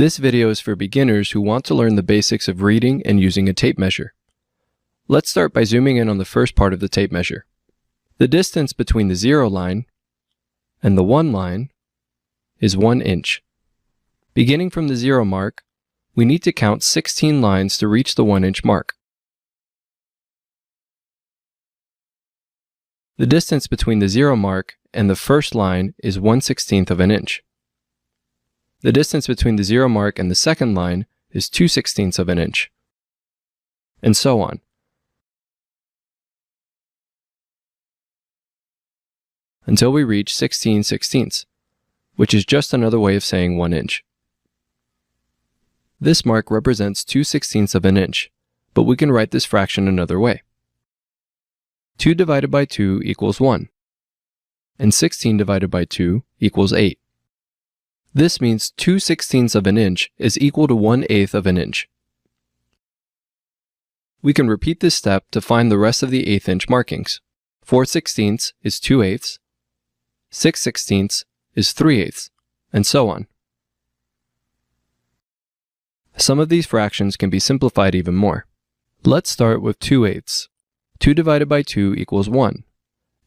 This video is for beginners who want to learn the basics of reading and using a tape measure. Let's start by zooming in on the first part of the tape measure. The distance between the 0 line and the 1 line is 1 inch. Beginning from the 0 mark, we need to count 16 lines to reach the 1 inch mark. The distance between the 0 mark and the first line is 1/16 of an inch. The distance between the 0 mark and the second line is 2/16 of an inch, and so on. Until we reach 16/16, which is just another way of saying 1 inch. This mark represents 2/16 of an inch, but we can write this fraction another way. 2 divided by 2 equals 1, and 16 divided by 2 equals 8. This means 2/16 of an inch is equal to 1/8 of an inch. We can repeat this step to find the rest of the 1/8 inch markings. 4/16 is 2/8, 6/16 is 3/8, and so on. Some of these fractions can be simplified even more. Let's start with 2/8. 2 divided by 2 equals 1,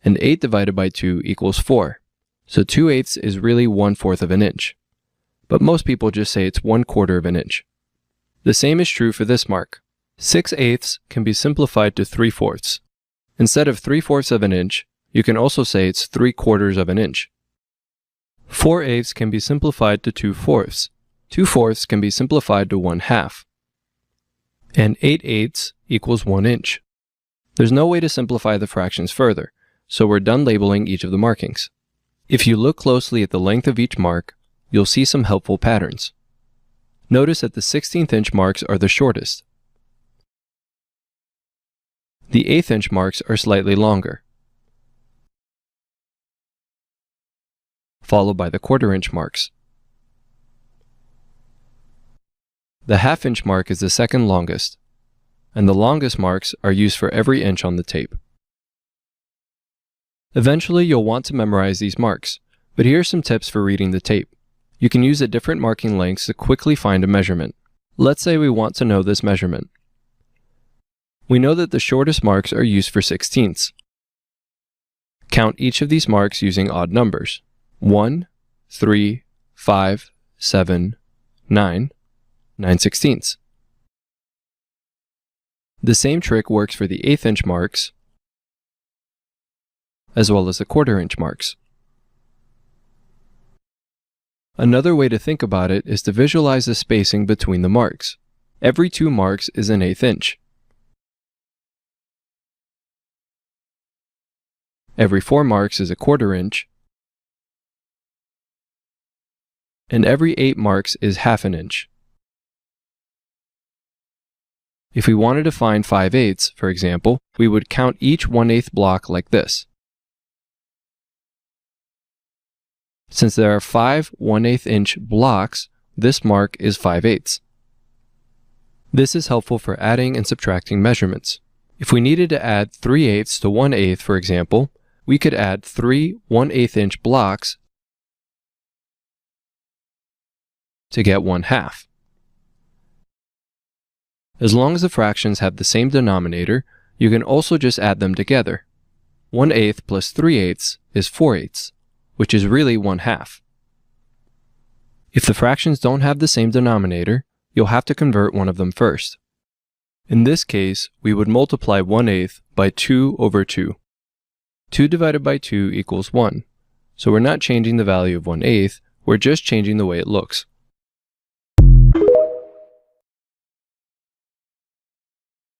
and 8 divided by 2 equals 4. So 2/8 is really 1/4 of an inch, but most people just say it's 1/4 of an inch. The same is true for this mark. 6/8 can be simplified to 3/4. Instead of 3/4 of an inch, you can also say it's 3/4 of an inch. 4/8 can be simplified to 2/4. 2/4 can be simplified to 1/2. And 8/8 equals 1 inch. There's no way to simplify the fractions further, so we're done labeling each of the markings. If you look closely at the length of each mark, you'll see some helpful patterns. Notice that the 16th inch marks are the shortest. The 1/8 inch marks are slightly longer, followed by the 1/4 inch marks. The 1/2 inch mark is the second longest, and the longest marks are used for every inch on the tape. Eventually, you'll want to memorize these marks, but here are some tips for reading the tape. You can use the different marking lengths to quickly find a measurement. Let's say we want to know this measurement. We know that the shortest marks are used for 16ths. Count each of these marks using odd numbers: 1, 3, 5, 7, 9, 9/16. The same trick works for the 1/8 inch marks, as well as the 1/4 inch marks. Another way to think about it is to visualize the spacing between the marks. Every 2 marks is an 1/8 inch. Every 4 marks is a 1/4 inch. And every 8 marks is 1/2 an inch. If we wanted to find 5/8, for example, we would count each 1/8 block like this. Since there are 5 1/8 inch blocks, this mark is 5/8. This is helpful for adding and subtracting measurements. If we needed to add 3/8 to 1/8, for example, we could add 3 1/8 inch blocks to get 1/2. As long as the fractions have the same denominator, you can also just add them together. 1/8 plus 3/8 is 4/8, which is really 1/2. If the fractions don't have the same denominator, you'll have to convert one of them first. In this case, we would multiply 1/8 by 2 over 2. 2 divided by 2 equals 1, so we're not changing the value of 1/8, we're just changing the way it looks.